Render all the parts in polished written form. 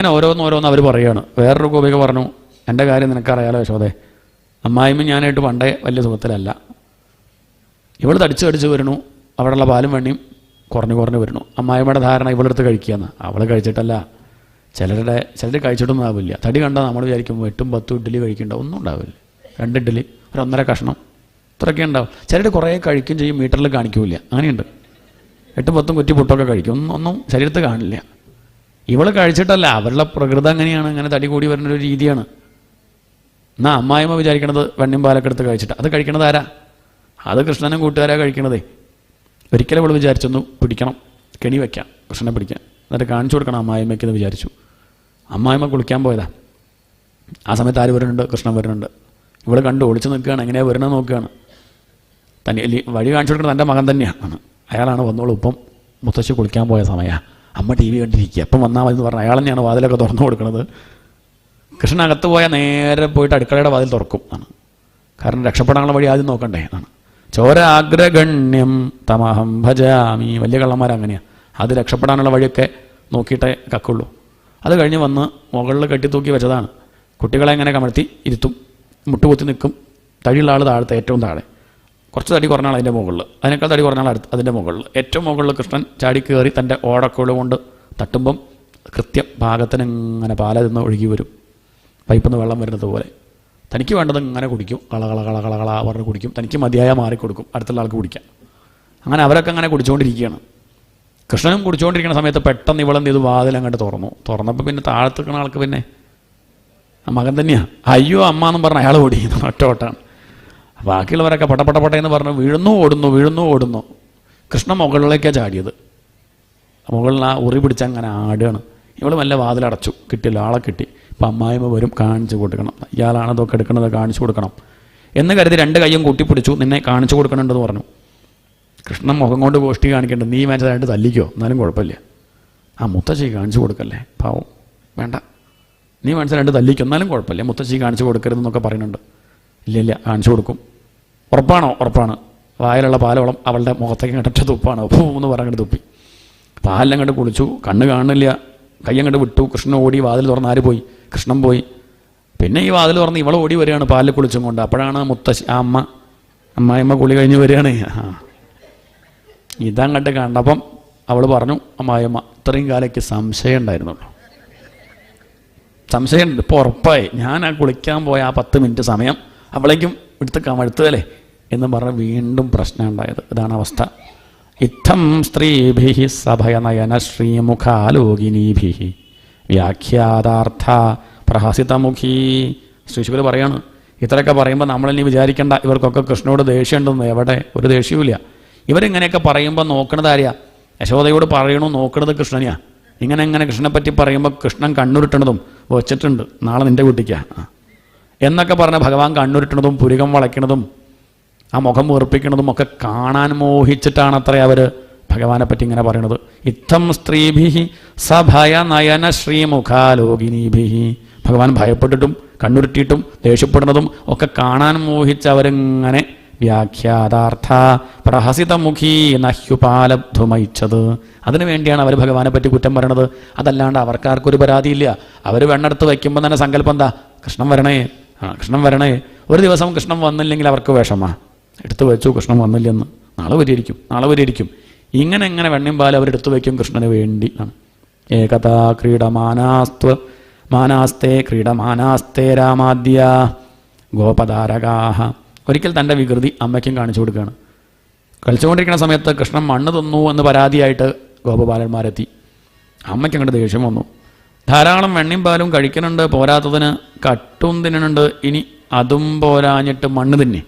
അങ്ങനെ ഓരോന്നോരോന്ന് അവർ പറയുകയാണ്. വേറൊരു ഗോപിക പറഞ്ഞു, എൻ്റെ കാര്യം നിനക്കറിയാലോ യശോദേ, അമ്മായിമ്മ ഞാനായിട്ട് പണ്ടേ വലിയ സുഖത്തിലല്ല. ഇവൾ തടിച്ച് വരുന്നു, അവിടെയുള്ള പാലും വെണ്ണിയും കുറഞ്ഞു വരുന്നു. അമ്മായിമ്മയുടെ ധാരണ ഇവളെടുത്ത് കഴിക്കുകയെന്ന്. അവൾ കഴിച്ചിട്ടല്ല. ചിലർ കഴിച്ചിട്ടൊന്നും ആവില്ല. തടി കണ്ടാൽ നമ്മൾ വിചാരിക്കുമ്പോൾ 8-10 ഇഡ്ഡലി കഴിക്കേണ്ട ഒന്നും ഉണ്ടാവില്ല. 2 ഇഡ്ഡലി, 1.5 കഷ്ണം, ഇത്രയൊക്കെ ഉണ്ടാവും. ചിലർ കുറേ കഴിക്കും ചെയ്യും, മീറ്ററിൽ കാണിക്കില്ല. അങ്ങനെയുണ്ട്. 8-10 കുറ്റി പുട്ടൊക്കെ കഴിക്കും, ഒന്നും ശരീരത്തിൽ കാണില്ല. ഇവൾ കഴിച്ചിട്ടല്ല, അവരുടെ പ്രകൃതം അങ്ങനെയാണ്, അങ്ങനെ തടി കൂടി വരുന്നൊരു രീതിയാണ്. എന്നാൽ അമ്മായിമ്മ വിചാരിക്കണത് വെണ്ണയും പാലൊക്കെ എടുത്ത് കഴിച്ചിട്ട്. അത് കഴിക്കണത് ആരാ? അത് കൃഷ്ണനും കൂട്ടുകാരാ കഴിക്കണതേ. ഒരിക്കലും അവൾ വിചാരിച്ചൊന്ന് പിടിക്കണം, കെണി വയ്ക്കാം, കൃഷ്ണനെ പിടിക്കാം, എന്നിട്ട് കാണിച്ചു കൊടുക്കണം അമ്മായിമ്മയ്ക്കെന്ന് വിചാരിച്ചു. അമ്മായിമ്മ കുളിക്കാൻ പോയതാ. ആ സമയത്ത് ആര് വരുന്നുണ്ട്? കൃഷ്ണൻ വരുന്നുണ്ട്. ഇവൾ കണ്ടു ഒളിച്ച് നിൽക്കുകയാണ്, എങ്ങനെയാണ് വരുന്നത് നോക്കുകയാണ്. തന്നെ വഴി കാണിച്ചു കൊടുക്കുന്നത് തൻ്റെ മകൻ തന്നെയാണ്. അയാളാണ് വന്നോളൂ, ഇപ്പം മുത്തശ്ശി കുളിക്കാൻ പോയ സമയമാണ്, അമ്മ TV കണ്ടിരിക്കുക, അപ്പം വന്നാൽ മതി എന്ന് പറഞ്ഞാൽ അയാൾ തന്നെയാണ് വാതിലൊക്കെ തുറന്നു കൊടുക്കുന്നത്. കൃഷ്ണൻ അകത്ത് പോയാൽ നേരെ പോയിട്ട് അടുക്കളയുടെ വാതിൽ തുറക്കും ആണ്. കാരണം രക്ഷപ്പെടാനുള്ള വഴി ആദ്യം നോക്കണ്ടേ എന്നാണ്. ചോരാഗ്രഗണ്യം തമഹം ഭജാമി. വലിയ കള്ളന്മാരങ്ങനെയാണ്. അത് രക്ഷപ്പെടാനുള്ള വഴിയൊക്കെ നോക്കിയിട്ടേ കക്കുള്ളൂ. അത് കഴിഞ്ഞ് വന്ന് മുകളിൽ കെട്ടിത്തൂക്കി വെച്ചതാണ്. കുട്ടികളെ എങ്ങനെ കമഴ്ത്തി ഇരുത്തും, മുട്ടുകുത്തി നിൽക്കും. തടിയുള്ള ആൾ താഴത്തെ, ഏറ്റവും താഴെ. കുറച്ച് തടി കുറഞ്ഞാൽ അതിൻ്റെ മുകളിൽ, അതിനേക്കാൾ തടി കുറഞ്ഞാൽ അതിൻ്റെ മുകളിൽ. ഏറ്റവും മുകളിൽ കൃഷ്ണൻ ചാടി കയറി തൻ്റെ ഓടക്കുള്ള കൊണ്ട് തട്ടുമ്പം കൃത്യം പാകത്തിന് ഇങ്ങനെ പാല നിന്ന് ഒഴുകി വരും, പൈപ്പിൽ നിന്ന് വെള്ളം വരുന്നത് പോലെ. തനിക്ക് വേണ്ടത് ഇങ്ങനെ കുടിക്കും, കള പറഞ്ഞ് കുടിക്കും. തനിക്ക് മതിയായ മാറിക്കൊടുക്കും, അടുത്തുള്ള ആൾക്ക് കുടിക്കാം. അങ്ങനെ അവരൊക്കെ അങ്ങനെ കുടിച്ചുകൊണ്ടിരിക്കുകയാണ്. കൃഷ്ണനും കുടിച്ചുകൊണ്ടിരിക്കുന്ന സമയത്ത് പെട്ടെന്ന് ഇവളെന്ത് ചെയ്തു? വാതിൽ അങ്ങോട്ട് തുറന്നപ്പോൾ പിന്നെ താഴത്ത് നിൽക്കുന്ന ആൾക്ക് പിന്നെ മകൻ തന്നെയാണ്. അയ്യോ അമ്മ എന്നും പറഞ്ഞ് അയാൾ ഓടി, ഒറ്റ. ബാക്കിയുള്ളവരൊക്കെ പട്ടന്ന് പറഞ്ഞ് വീഴുന്നു ഓടുന്നു. കൃഷ്ണൻ മുകളിലേക്കാണ് ചാടിയത്. മുകളിൽ ആ ഉറി പിടിച്ചങ്ങനെ ആടുകയാണ്. ഇവൾ വല്ല വാതിലടച്ചു, കിട്ടില്ല, ആളെ കിട്ടി. ഇപ്പം അമ്മായിമ്മ വരും, കാണിച്ചു കൊടുക്കണം. ഇയാളാണ് ഇതൊക്കെ എടുക്കുന്നത്, കാണിച്ചു കൊടുക്കണം എന്ന് കരുതി 2 കൈയും കൂട്ടിപ്പിടിച്ചു. നിന്നെ കാണിച്ചു കൊടുക്കണമെന്ന് പറഞ്ഞു. കൃഷ്ണൻ മുഖം കൊണ്ട് ഗോഷ്ഠി കാണിക്കേണ്ടത്, നീ മേച്ചതായിട്ട് തല്ലിക്കോ, എന്നാലും കുഴപ്പമില്ല. ആ മുത്തശ്ശി കാണിച്ചു കൊടുക്കല്ലേ, പാവം, വേണ്ട, നീ മനസ്സിലായിട്ട് തല്ലിക്കോ, എന്നാലും കുഴപ്പമില്ല, മുത്തശ്ശി കാണിച്ചു കൊടുക്കരുതെന്നൊക്കെ പറയുന്നുണ്ട്. ഇല്ല കാണിച്ചു കൊടുക്കും. ഉറപ്പാണ്. വായിലുള്ള പാലോളം അവളുടെ മുഖത്തേക്ക് ഇങ്ങോട്ട് തുപ്പാണ്. എന്ന് പറഞ്ഞിട്ട് തുപ്പി. പാലിലങ്ങോട്ട് കുളിച്ചു, കണ്ണ് കാണുന്നില്ല, കയ്യങ്ങോട്ട് വിട്ടു. കൃഷ്ണൻ ഓടി, വാതിൽ തുറന്ന് ആര് പോയി? കൃഷ്ണൻ പോയി. പിന്നെ ഈ വാതിൽ തുറന്ന് ഇവൾ ഓടി വരികയാണ് പാലിൽ കുളിച്ചും കൊണ്ട്. അപ്പോഴാണ് മുത്തശ്ശി, ആ അമ്മായിമ്മ കുളി കഴിഞ്ഞ് വരികയാണ്. ഇതങ്ങോട്ട് കണ്ടപ്പം അവൾ പറഞ്ഞു, അമ്മായിമ്മ, ഇത്രയും കാലയ്ക്ക് സംശയം ഉണ്ടായിരുന്നുള്ളൂ, സംശയമുണ്ട്, ഇപ്പോൾ ഉറപ്പായി. ഞാൻ ആ കുളിക്കാൻ പോയ ആ 10 മിനിറ്റ് സമയം അവളേക്കും എടുത്തുകല്ലേ എന്ന് പറഞ്ഞ് വീണ്ടും പ്രശ്നം ഉണ്ടായത്. ഇതാണ് അവസ്ഥ. ഇത്തം സ്ത്രീഭി സഭയനയന ശ്രീമുഖാലോകിനീഭി വ്യാഖ്യാതാർത്ഥ പ്രഹസിതമുഖി. ശ്രീശുകർ പറയാണ്, ഇത്രയൊക്കെ പറയുമ്പോൾ നമ്മളിനി വിചാരിക്കേണ്ട ഇവർക്കൊക്കെ കൃഷ്ണനോട് ദേഷ്യമുണ്ടെന്ന്. എവിടെ, ഒരു ദേഷ്യവുമില്ല. ഇവരിങ്ങനെയൊക്കെ പറയുമ്പോൾ നോക്കണത് ആരെയാ? യശോദയോട് പറയണു, നോക്കണത് കൃഷ്ണനെയാണ്. ഇങ്ങനെ കൃഷ്ണനെ പറ്റി പറയുമ്പോൾ കൃഷ്ണൻ കണ്ണുരുട്ടണതും വെച്ചിട്ടുണ്ട്, നാളെ നിൻ്റെ കുട്ടിക്കാ എന്നൊക്കെ പറഞ്ഞ ഭഗവാൻ കണ്ണുരുട്ടണതും പുരികം വളയ്ക്കണതും ആ മുഖം വീർപ്പിക്കണതും ഒക്കെ കാണാൻ മോഹിച്ചിട്ടാണ് അത്ര അവർ ഭഗവാനെ പറ്റി ഇങ്ങനെ പറയണത്. ഇത്തം സ്ത്രീഭി സഭയ നയന ശ്രീമുഖാലോകിനീഭി. ഭഗവാൻ ഭയപ്പെട്ടിട്ടും കണ്ണുരുട്ടിയിട്ടും ദേഷ്യപ്പെടുന്നതും ഒക്കെ കാണാൻ മോഹിച്ച് അവരിങ്ങനെ വ്യാഖ്യാതാർത്ഥ പ്രഹസിതമുഖി നഹ്യുപാലബ്ധുമയിച്ചത്. അതിനു വേണ്ടിയാണ് അവർ ഭഗവാനെ പറ്റി കുറ്റം പറയണത്. അതല്ലാണ്ട് അവർക്കാർക്കൊരു പരാതിയില്ല. അവർ വെണ്ണെടുത്ത് വയ്ക്കുമ്പോൾ തന്നെ സങ്കല്പം എന്താ? കൃഷ്ണൻ വരണേ. ഒരു ദിവസം കൃഷ്ണൻ വന്നില്ലെങ്കിൽ അവർക്ക് വിഷമാ. എടുത്തു വെച്ചു, കൃഷ്ണൻ വന്നില്ലെന്ന്, നാളെ വരിയിരിക്കും. ഇങ്ങനെ വെണ്ണയും പാൽ അവരെടുത്തു വയ്ക്കും കൃഷ്ണന് വേണ്ടി. ഏകഥാ ക്രീഡമാനാസ്തേ രാമാദ്യ ഗോപതാരകാഹ. ഒരിക്കൽ തൻ്റെ വികൃതി അമ്മയ്ക്കും കാണിച്ചു കൊടുക്കുകയാണ്. കളിച്ചുകൊണ്ടിരിക്കുന്ന സമയത്ത് കൃഷ്ണൻ മണ്ണ് തിന്നു എന്ന് പരാതിയായിട്ട് ഗോപബാലന്മാരെത്തി. അമ്മയ്ക്ക് അങ്ങോട്ട് ദേഷ്യം വന്നു. ധാരാളം വെണ്ണയും പാലും കഴിക്കുന്നുണ്ട്, പോരാത്തതിന് കട്ടും തിന്നുന്നുണ്ട്, ഇനി അതും പോരാഞ്ഞിട്ട് മണ്ണ് തിന്നെ.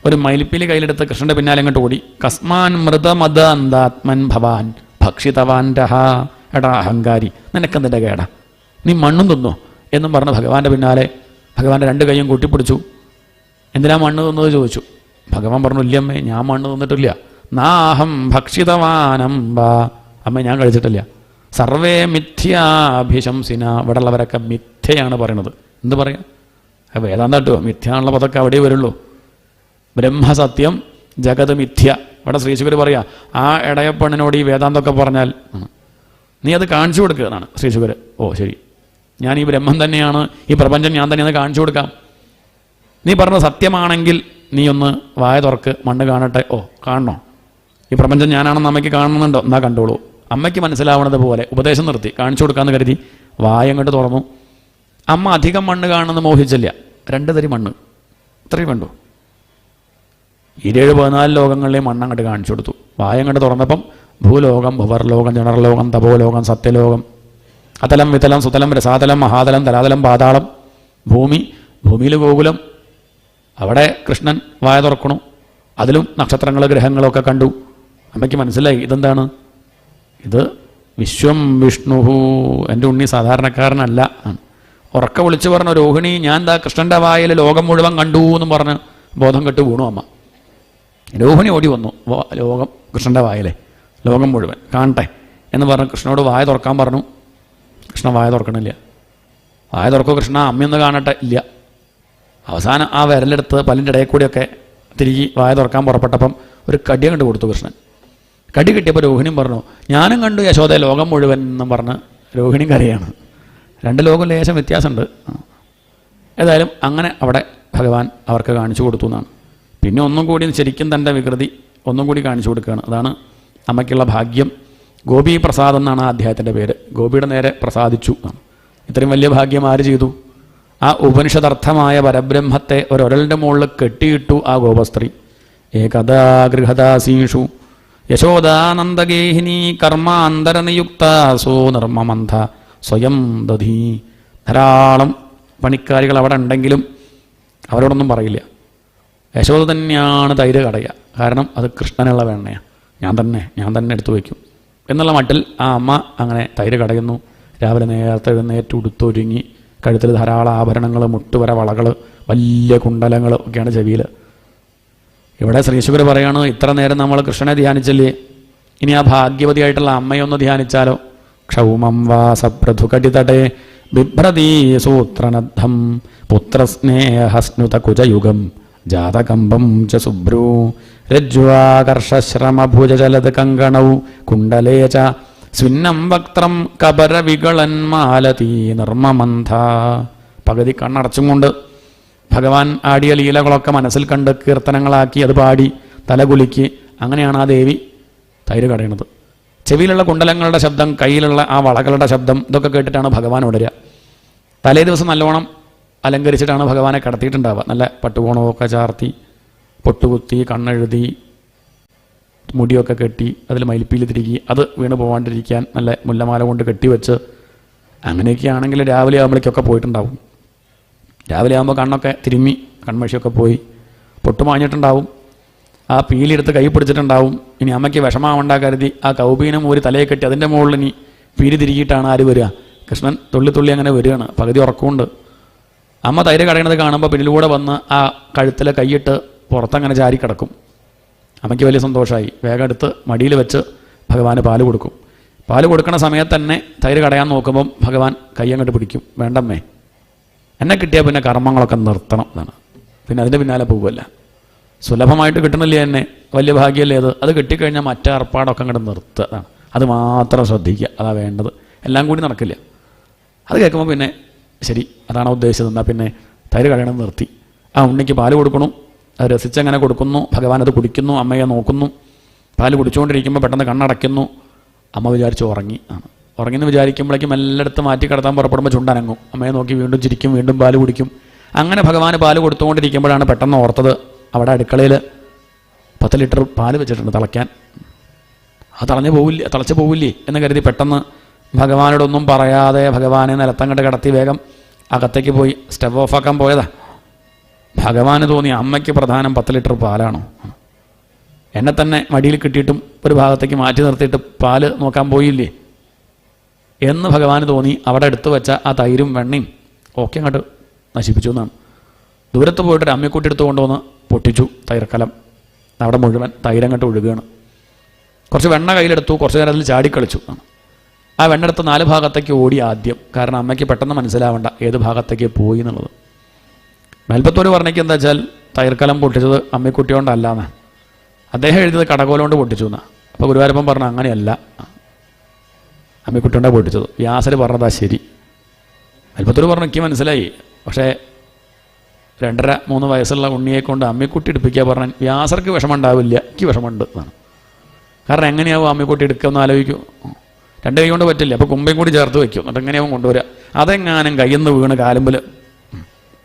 ഒരു മയിൽപ്പീലി കയ്യിലെടുത്ത് കൃഷ്ണൻ്റെ പിന്നാലെ അങ്ങോട്ട് ഓടി. കസ്മാൻ മൃതമദ അന്താത്മൻ ഭവാൻ ഭക്ഷിതവാൻ രഹ. എടാ അഹങ്കാരി, നിനക്കെന്തിൻ്റെ കേടാ, നീ മണ്ണും തിന്നോ എന്നും പറഞ്ഞ് ഭഗവാന്റെ പിന്നാലെ ഭഗവാന്റെ 2 കൈയും കൂട്ടിപ്പിടിച്ചു. എന്തിനാ മണ്ണ് തിന്നത് ചോദിച്ചു. ഭഗവാൻ പറഞ്ഞു, ഇല്ലമ്മേ, ഞാൻ മണ്ണ് തിന്നിട്ടില്ല. നാഹം ഭക്ഷിതവാനംബ. അമ്മ, ഞാൻ കഴിച്ചിട്ടില്ല. സർവേ മിഥ്യാഭിശംസിന. ഇവിടെ ഉള്ളവരൊക്കെ മിഥ്യയാണ് പറയണത്. എന്ത് പറയാം? വേദാന്തം കേട്ടോ, മിഥ്യാനുള്ള പദമൊക്കെ അവിടെ വരുള്ളൂ. ബ്രഹ്മസത്യം, ജഗത് മിഥ്യ. ഇവിടെ ശ്രീശുകർ പറയാ, ആ ഇടയപ്പെണ്ണിനോട് ഈ വേദാന്തമൊക്കെ പറഞ്ഞാൽ നീ അത് കാണിച്ചു കൊടുക്കുക എന്നാണ് ശ്രീശുകർ. ഓ ശരി, ഞാൻ ഈ ബ്രഹ്മം തന്നെയാണ്, ഈ പ്രപഞ്ചം ഞാൻ തന്നെയെന്ന് കാണിച്ചു കൊടുക്കാം. നീ പറഞ്ഞത് സത്യമാണെങ്കിൽ നീ ഒന്ന് വായ തുറക്ക്, മണ്ണ് കാണട്ടെ. ഓ കാണണോ? ഈ പ്രപഞ്ചം ഞാനാണെന്ന് അമ്മയ്ക്ക് കാണുന്നുണ്ടോ? എന്നാ കണ്ടോളൂ. അമ്മയ്ക്ക് മനസ്സിലാവണത് പോലെ ഉപദേശം നിർത്തി കാണിച്ചു കൊടുക്കാമെന്ന് കരുതി വായ അങ്ങോട്ട് തുറന്നു. അമ്മ അധികം മണ്ണ് കാണുമെന്ന് മോഹിച്ചില്ല. 2 തരി മണ്ണ് ഇത്രയും കണ്ടു. 14 ലോകങ്ങളിലെ മണ്ണങ്ങോട്ട് കാണിച്ചു കൊടുത്തു. വായ അങ്ങോട്ട് തുറന്നപ്പം ഭൂലോകം, ഭുവർലോകം, ജണർലോകം, തപോലോകം, സത്യലോകം, അതലം, വിതലം, സുതലം, രസാതലം, മഹാതലം, തലാതലം, പാതാളം, ഭൂമി, ഭൂമിയിൽ ഗോകുലം. അവിടെ കൃഷ്ണൻ വായ തുറക്കണു. അതിലും നക്ഷത്രങ്ങൾ, ഗ്രഹങ്ങളൊക്കെ കണ്ടു. അമ്മയ്ക്ക് മനസ്സിലായി ഇതെന്താണ്? ഇത് വിശ്വം വിഷ്ണുഹു, എൻ്റെ ഉണ്ണി സാധാരണക്കാരനല്ല. ഉറക്കെ വിളിച്ചു പറഞ്ഞു, രോഹിണി ഞാൻ ദാ കൃഷ്ണൻ്റെ വായിൽ ലോകം മുഴുവൻ കണ്ടു എന്നും പറഞ്ഞ് ബോധം കെട്ട് വീണു അമ്മ. രോഹിണി ഓടി വന്നു. ലോകം കൃഷ്ണൻ്റെ വായിലെ ലോകം മുഴുവൻ കാണട്ടെ എന്ന് പറഞ്ഞ് കൃഷ്ണനോട് വായ തുറക്കാൻ പറഞ്ഞു. കൃഷ്ണൻ വായ തുറക്കണില്ല. വായ തുറക്കോ കൃഷ്ണ, അമ്മയൊന്ന് കാണട്ടെ. ഇല്ല. അവസാനം ആ വിരലെടുത്ത് പല്ലിൻ്റെ ഇടയിൽ കൂടിയൊക്കെ തിരികെ വായ തുറക്കാൻ പുറപ്പെട്ടപ്പം ഒരു കടി കണ്ടു കൊടുത്തു കൃഷ്ണൻ. കടി കിട്ടിയപ്പോൾ രോഹിണിയും പറഞ്ഞു, ഞാനും കണ്ടു യശോദ ലോകം മുഴുവൻ എന്നും പറഞ്ഞ് രോഹിണിയും കരയാണ്. 2 ലോകം ലേശം വ്യത്യാസമുണ്ട്. ഏതായാലും അങ്ങനെ അവിടെ ഭഗവാൻ അവർക്ക് കാണിച്ചു കൊടുത്തു എന്നാണ്. പിന്നെ ഒന്നും കൂടി ശരിക്കും തൻ്റെ വികൃതി ഒന്നും കൂടി കാണിച്ചു കൊടുക്കുകയാണ്. അതാണ് അമ്മയ്ക്കുള്ള ഭാഗ്യം. ഗോപി പ്രസാദം എന്നാണ് ആ അധ്യായത്തിൻ്റെ പേര്. ഗോപിയുടെ നേരെ പ്രസാദിച്ചു എന്നാണ്. ഇത്രയും വലിയ ഭാഗ്യം ആര് ചെയ്തു? ആ ഉപനിഷദർത്ഥമായ പരബ്രഹ്മത്തെ ഒരൊരലിൻ്റെ മുകളിൽ കെട്ടിയിട്ടു ആ ഗോപസ്ത്രീ. ഏകദാ ഗൃഹദാസീഷു യശോദാനന്ദഗേഹിനി കർമാന്തരനിയുക്താസോ നിർമ്മമന്ധ സ്വയം ദധി. ധാരാളം പണിക്കാരികൾ അവിടെ ഉണ്ടെങ്കിലും അവരോടൊന്നും പറയില്ല. യശോദ തന്നെയാണ് തൈര് കടയുക. കാരണം അത് കൃഷ്ണനുള്ള വെണ്ണയാണ്. ഞാൻ തന്നെ എടുത്തു വയ്ക്കും എന്നുള്ള മട്ടിൽ ആ അമ്മ അങ്ങനെ തൈര് കടയുന്നു. രാവിലെ നേരത്തെ എഴുന്നേറ്റ് ഉടുത്തൊരുങ്ങി, കഴുത്തിൽ ധാരാളം ആഭരണങ്ങൾ, മുട്ടുവര വളകൾ, വലിയ കുണ്ടലങ്ങൾ ഒക്കെയാണ് ചെവിയിൽ. ഇവിടെ ശ്രീശുകർ പറയാണ്, ഇത്ര നേരം നമ്മൾ കൃഷ്ണനെ ധ്യാനിച്ചല്ലേ, ഇനി ആ ഭാഗ്യവതിയായിട്ടുള്ള അമ്മയൊന്ന് ധ്യാനിച്ചാലോ? ക്ഷൗമം വാസപ്രധുകടിതടേ ബിഭ്രതീ സൂത്രനദ്ധം പുത്രസ്നേഹസ്നുത കുജയുഗം ജാതകമ്പം ച സുഭ്രൂ രജ്വാകർഷശ്രമഭുജലത് കങ്കണൗ കുണ്ടലേ ച സ്വിന്നം വക്ത്രം കബരവികളന്മാലതീ നിർമ്മമന്ധ. പകുതി കണ്ണടച്ചും കൊണ്ട് ഭഗവാൻ ആടിയ ലീലകളൊക്കെ മനസ്സിൽ കണ്ട് കീർത്തനങ്ങളാക്കി അത് പാടി തലകുലുക്കി അങ്ങനെയാണ് ആ ദേവി തൈര് കടയണത്. ചെവിയിലുള്ള കുണ്ടലങ്ങളുടെ ശബ്ദം, കയ്യിലുള്ള ആ വളകളുടെ ശബ്ദം, ഇതൊക്കെ കേട്ടിട്ടാണ് ഭഗവാൻ ഉണരുക. തലേ ദിവസം നല്ലോണം അലങ്കരിച്ചിട്ടാണ് ഭഗവാനെ കടത്തിയിട്ടുണ്ടാവുക. നല്ല പട്ടുകോണമൊക്കെ ചാർത്തി, പൊട്ടുകുത്തി, കണ്ണെഴുതി, മുടിയൊക്കെ കെട്ടി, അതിൽ മയിൽപ്പീലി തിരികി, അത് വീണ് പോകാണ്ടിരിക്കാൻ നല്ല മുല്ലമാല കൊണ്ട് കെട്ടിവെച്ച്, അങ്ങനെയൊക്കെ ആണെങ്കിൽ രാവിലെ ആകുമ്പോഴേക്കൊക്കെ പോയിട്ടുണ്ടാവും. രാവിലെ ആകുമ്പോൾ കണ്ണൊക്കെ തിരുമ്മി, കൺമഷിയൊക്കെ പോയി, പൊട്ടുമാഞ്ഞിട്ടുണ്ടാവും, ആ പീലിയെടുത്ത് കൈ പിടിച്ചിട്ടുണ്ടാവും. ഇനി അമ്മയ്ക്ക് വിഷമാവണ്ട കരുതി ആ കൗപീനം ഒരു തലയെ കെട്ടി അതിൻ്റെ മുകളിൽ ഇനി പീലി തിരികിയിട്ടാണ് ആര് വരിക? കൃഷ്ണൻ തുള്ളി തുള്ളി അങ്ങനെ വരികയാണ്. പകുതി ഉറക്കമുണ്ട്. അമ്മ തൈര് കടയണത് കാണുമ്പോൾ പിന്നിലൂടെ വന്ന് ആ കഴുത്തിൽ കൈയിട്ട് പുറത്തങ്ങനെ ചാരി കിടക്കും. അമ്മയ്ക്ക് വലിയ സന്തോഷമായി. വേഗം എടുത്ത് മടിയിൽ വെച്ച് ഭഗവാന് പാല് കൊടുക്കും. പാല് കൊടുക്കുന്ന സമയത്ത് തന്നെ തൈര് കടയാൻ നോക്കുമ്പം ഭഗവാൻ കൈ അങ്ങോട്ട് പിടിക്കും. വേണ്ടമ്മേ, എന്നെ കിട്ടിയാൽ പിന്നെ കർമ്മങ്ങളൊക്കെ നിർത്തണം എന്നാണ്. പിന്നെ അതിൻ്റെ പിന്നാലെ പോകുമല്ല. സുലഭമായിട്ട് കിട്ടണില്ലേ എന്നെ, വലിയ ഭാഗ്യമല്ലേ അത്. അത് കിട്ടിക്കഴിഞ്ഞാൽ മറ്റേ ഏർപ്പാടൊക്കെ അങ്ങോട്ട് നിർത്തുക. അത് മാത്രം ശ്രദ്ധിക്കുക, അതാ വേണ്ടത്. എല്ലാം കൂടി നടക്കില്ല. അത് കേൾക്കുമ്പോൾ പിന്നെ ശരി, അതാണ് ഉദ്ദേശിച്ചത്. എന്നാൽ പിന്നെ തൈര് കഴിയണം നിർത്തി. ആ ഉണ്ണിക്ക് പാല് കൊടുക്കണം. അത് രസിച്ചങ്ങനെ കൊടുക്കുന്നു. ഭഗവാൻ അത് കുടിക്കുന്നു. അമ്മയെ നോക്കുന്നു. പാല് കുടിച്ചുകൊണ്ടിരിക്കുമ്പോൾ പെട്ടെന്ന് കണ്ണടയ്ക്കുന്നു. അമ്മ വിചാരിച്ചു ഉറങ്ങി ആണ്. ഉറങ്ങിയെന്ന് വിചാരിക്കുമ്പോഴേക്കും എല്ലായിടത്തും മാറ്റി കിടത്താൻ പുറപ്പെടുമ്പോൾ ചുണ്ടനങ്ങും. അമ്മയെ നോക്കി വീണ്ടും ചിരിക്കും, വീണ്ടും പാല് കുടിക്കും. അങ്ങനെ ഭഗവാന് പാല് കൊടുത്തുകൊണ്ടിരിക്കുമ്പോഴാണ് പെട്ടെന്ന് ഓർത്തത് അവിടെ അടുക്കളയിൽ 10 ലിറ്റർ പാല് വെച്ചിട്ടുണ്ട് തിളയ്ക്കാൻ. അത് തിളച്ച് പോവില്ലേ എന്ന് കരുതി പെട്ടെന്ന് ഭഗവാനോടൊന്നും പറയാതെ ഭഗവാനെ നിലത്തങ്ങോട്ട് കിടത്തി വേഗം അകത്തേക്ക് പോയി സ്റ്റവ് ഓഫാക്കാൻ പോയതാ. ഭഗവാന് തോന്നി അമ്മയ്ക്ക് പ്രധാനം 10 ലിറ്റർ പാലാണോ? എന്നെ തന്നെ മടിയിൽ കിട്ടിയിട്ടും ഒരു ഭാഗത്തേക്ക് മാറ്റി നിർത്തിയിട്ട് പാല് നോക്കാൻ പോയില്ലേ എന്ന് ഭഗവാന് തോന്നി. അവിടെ എടുത്തു വെച്ച ആ തൈരും വെണ്ണയും ഒക്കെ അങ്ങോട്ട് നശിപ്പിച്ചു എന്നാണ്. ദൂരത്ത് പോയിട്ടൊരു അമ്മയെക്കൂട്ടി എടുത്ത് കൊണ്ടുവന്ന് പൊട്ടിച്ചു തൈർക്കലം. അവിടെ മുഴുവൻ തൈരങ്ങോട്ട് ഒഴുകുകയാണ്. കുറച്ച് വെണ്ണ കയ്യിലെടുത്തു. കുറച്ച് നേരം അതിൽ ചാടിക്കളിച്ചു. ആ വെണ്ണെടുത്ത് 4 ഭാഗത്തേക്ക് ഓടി ആദ്യം. കാരണം അമ്മയ്ക്ക് പെട്ടെന്ന് മനസ്സിലാവേണ്ട ഏത് ഭാഗത്തേക്ക് പോയി എന്നുള്ളത്. മേൽപ്പത്തൂർ പറഞ്ഞേക്ക് എന്താ വെച്ചാൽ തൈർക്കലം പൊട്ടിച്ചത് അമ്മക്കുട്ടിയോണ്ടല്ലാന്ന്. അദ്ദേഹം എഴുതിയത് കടകോലുകൊണ്ട് പൊട്ടിച്ചു എന്നാണ്. അപ്പോൾ ഗുരുവായൂരപ്പൻ പറഞ്ഞു അങ്ങനെയല്ല, അമ്മക്കുട്ടിയോണ്ടാണ് പൊട്ടിച്ചത്. വ്യാസർ പറഞ്ഞതാ ശരി. അൽപ്പത്തൊരു പറഞ്ഞു എനിക്ക് മനസ്സിലായി, പക്ഷേ 2.5-3 വയസ്സുള്ള ഉണ്ണിയെ കൊണ്ട് അമ്മിക്കുട്ടി എടുപ്പിക്കുക പറഞ്ഞാൽ വ്യാസർക്ക് വിഷമം ഉണ്ടാവില്ല, എനിക്ക് വിഷമമുണ്ട് എന്നാണ്. കാരണം എങ്ങനെയാവും അമ്മിക്കുട്ടി എടുക്കുമെന്ന് ആലോചിക്കും. 2 കൈ കൊണ്ട് പറ്റില്ല, അപ്പോൾ കുമ്പയും കൂടി ചേർത്ത് വയ്ക്കും, എന്നിട്ട് എങ്ങനെയാവും കൊണ്ടുവരിക. അതെങ്ങാനും കയ്യിൽ നിന്ന് വീണ് കാലുമ്പിൽ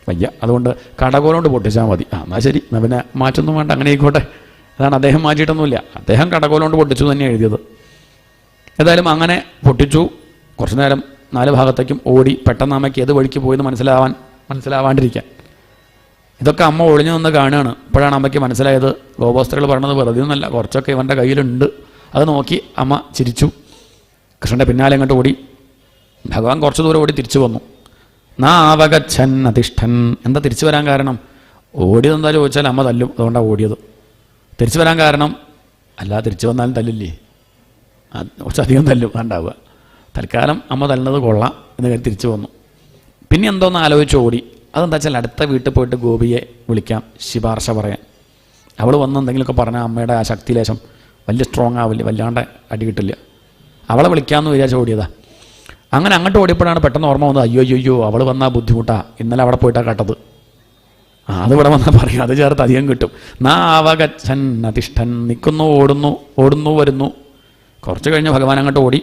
വയ്യ, അതുകൊണ്ട് കടകോലുകൊണ്ട് പൊട്ടിച്ചാൽ മതി. എന്നാൽ ശരി, എന്നാൽ പിന്നെ മാറ്റൊന്നും വേണ്ട, അങ്ങനെ ആയിക്കോട്ടെ. അതാണ് അദ്ദേഹം മാറ്റിയിട്ടൊന്നുമില്ല, അദ്ദേഹം കടകോലുകൊണ്ട് പൊട്ടിച്ചു തന്നെയാണ് എഴുതിയത്. ഏതായാലും അങ്ങനെ പൊട്ടിച്ചു. കുറച്ചു നേരം 4 ഭാഗത്തേക്കും ഓടി. പെട്ടെന്ന് അമ്മയ്ക്ക് ഏത് വഴിക്ക് പോയെന്ന് മനസ്സിലാവാണ്ടിരിക്കാൻ. ഇതൊക്കെ അമ്മ ഒളിഞ്ഞു നിന്ന് കാണുകയാണ്. അപ്പോഴാണ് അമ്മയ്ക്ക് മനസ്സിലായത് ഗോപാസ്ത്രീകൾ പറഞ്ഞത് വെറുതെ ഒന്നല്ല, കുറച്ചൊക്കെ ഇവൻ്റെ കയ്യിലുണ്ട്. അത് നോക്കി അമ്മ ചിരിച്ചു. കൃഷ്ണൻ്റെ പിന്നാലെ അങ്ങോട്ട് ഓടി. ഭഗവാൻ കുറച്ച് ദൂരം ഓടി തിരിച്ചു വന്നു. നാവകച്ഛൻ അധിഷ്ഠൻ. എന്താ തിരിച്ചു വരാൻ കാരണം? ഓടിയതെന്താ ചോദിച്ചാൽ അമ്മ തല്ലും, അതുകൊണ്ടാണ് ഓടിയത്. തിരിച്ചു വരാൻ കാരണം അല്ല, തിരിച്ചു വന്നാലും തല്ലില്ലേ, കുറച്ചധികം തല്ലും ഉണ്ടാവുക. തൽക്കാലം അമ്മ തല്ലുന്നത് കൊള്ളാം എന്ന് കരുതി തിരിച്ചു വന്നു. പിന്നെ എന്തോന്ന് ആലോചിച്ച് ഓടി. അതെന്താ വെച്ചാൽ അടുത്ത വീട്ടിൽ പോയിട്ട് ഗോപിയെ വിളിക്കാം, ശുപാർശ പറയാൻ. അവൾ വന്ന് എന്തെങ്കിലുമൊക്കെ പറഞ്ഞാൽ അമ്മയുടെ ആ ശക്തിലേശം വലിയ സ്ട്രോങ് ആവില്ല, വല്ലാണ്ട് അടി കിട്ടില്ല. അവളെ വിളിക്കാമെന്ന് വിചാരിച്ച് ഓടിയതാ. അങ്ങനെ അങ്ങോട്ട് ഓടിയപ്പോഴാണ് പെട്ടെന്ന് ഓർമ്മ വന്നത്, അയ്യോ അവൾ വന്നാൽ ബുദ്ധിമുട്ടാണ്, ഇന്നലെ അവിടെ പോയിട്ടാണ് കേട്ടത്. അതിവിടെ വന്നാൽ പറയും, അത് ചേർത്ത് അധികം കിട്ടും. നാവകച്ഛൻ അധിഷ്ഠൻ. നിൽക്കുന്നു, ഓടുന്നു വരുന്നു. കുറച്ച് കഴിഞ്ഞ് ഭഗവാൻ അങ്ങോട്ട് ഓടി.